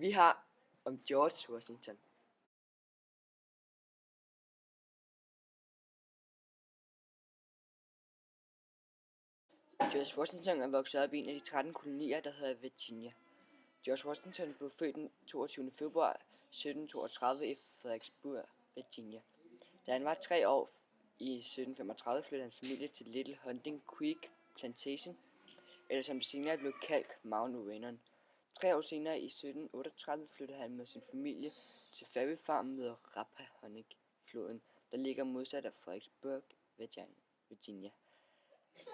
Vi har om George Washington. George Washington er vokset op i en af de 13 kolonier, der hedder Virginia. George Washington blev født den 22. februar 1732 i Frederiksburg, Virginia. Da han var 3 år i 1735 flyttede hans familie til Little Hunting Creek Plantation, eller som det senere blev kaldt Mount Vernon. 3 år senere i 1738 flyttede han med sin familie til Ferry Farm ved Rappahannock-floden, der ligger modsat af Frederiksburg, Virginia.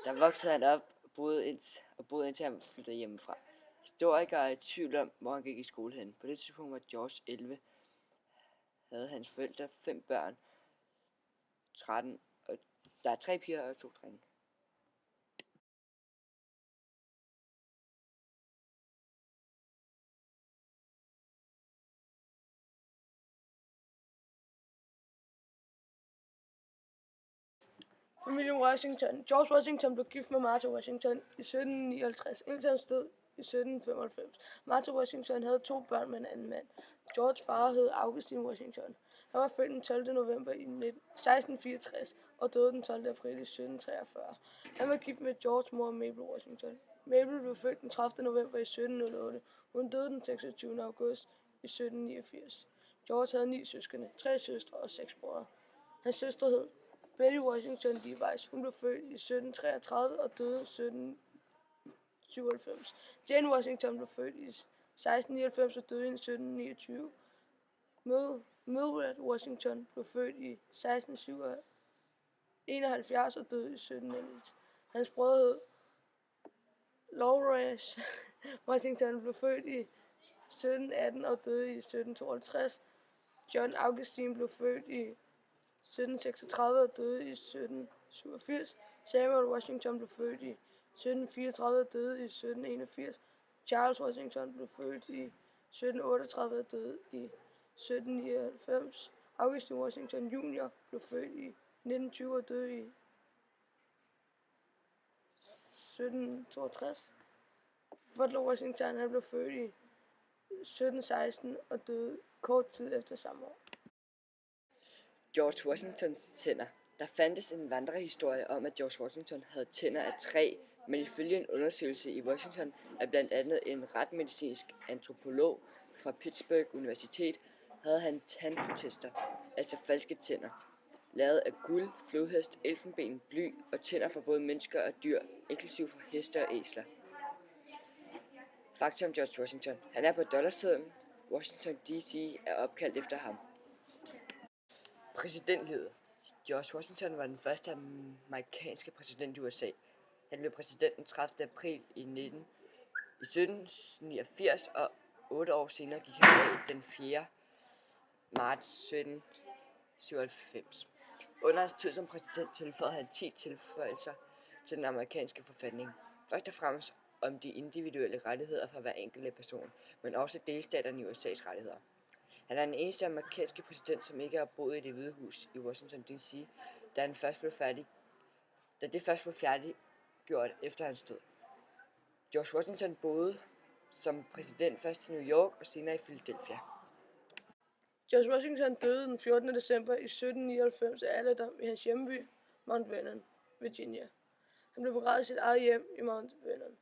Der voksede han op og boede indtil han flyttede hjemmefra. Historikere er i tvivl om, hvor han gik i skole hen. På det tidspunkt var George 11. Havde hans forældre 5 børn, 13, og der er 3 piger og 2 drenge. Familien Washington. George Washington blev gift med Martha Washington i 1759, indtil hans død i 1795. Martha Washington havde 2 børn med en anden mand. Georges far hed Augustine Washington. Han var født den 12. november i 1664 og døde den 12. april i 1743. Han var gift med Georges mor Mabel Washington. Mabel blev født den 30. november i 1708. Hun døde den 26. august i 1789. George havde 9 søskende, 3 søstre og 6 brødre. Hans søster hed Betty Washington Device. Hun blev født i 1733 og døde i 1797. Jane Washington blev født i 1699 og døde i 1729. Mildred Washington blev født i 1671 og døde i 1701. Hans brødre hed Lawrence Washington blev født i 1718 og døde i 1752. John Augustine blev født i 1736 og døde i 1787. Samuel Washington blev født i 1734 og døde i 1781. Charles Washington blev født i 1738 og døde i 1799. Augustine Washington Jr. blev født i 1920 og døde i 1762. Woodrow Washington blev født i 1716 og døde kort tid efter samme år. George Washingtons tænder. Der fandtes en vandrehistorie om, at George Washington havde tænder af træ, men ifølge en undersøgelse i Washington af blandt andet en retsmedicinsk antropolog fra Pittsburgh Universitet, havde han tandprotester, altså falske tænder, lavet af guld, flodhest, elfenben, bly og tænder fra både mennesker og dyr, inklusive fra heste og æsler. Fakta om George Washington. Han er på dollarsedlen. Washington D.C. er opkaldt efter ham. Præsidentlivet. George Washington var den første amerikanske præsident i USA. Han blev præsident den 30. april i 1789, og 8 år senere gik han af den 4. marts 1797. Under hans tid som præsident tilføjede han 10 tilføjelser til den amerikanske forfatning. Først og fremmest om de individuelle rettigheder for hver enkelt person, men også delstaterne i USA's rettigheder. Han er den eneste amerikanske præsident, som ikke har boet i Det Hvide Hus i Washington D.C., da det først blev færdiggjort efter hans død. George Washington boede som præsident først i New York og senere i Philadelphia. George Washington døde den 14. december i 1799 af alderdom i hans hjemby, Mount Vernon, Virginia. Han blev begravet i sit eget hjem i Mount Vernon.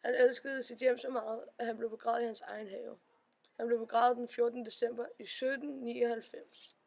Han elskede sit hjem så meget, at han blev begravet i hans egen have. Han blev begravet den 14. december i 1799.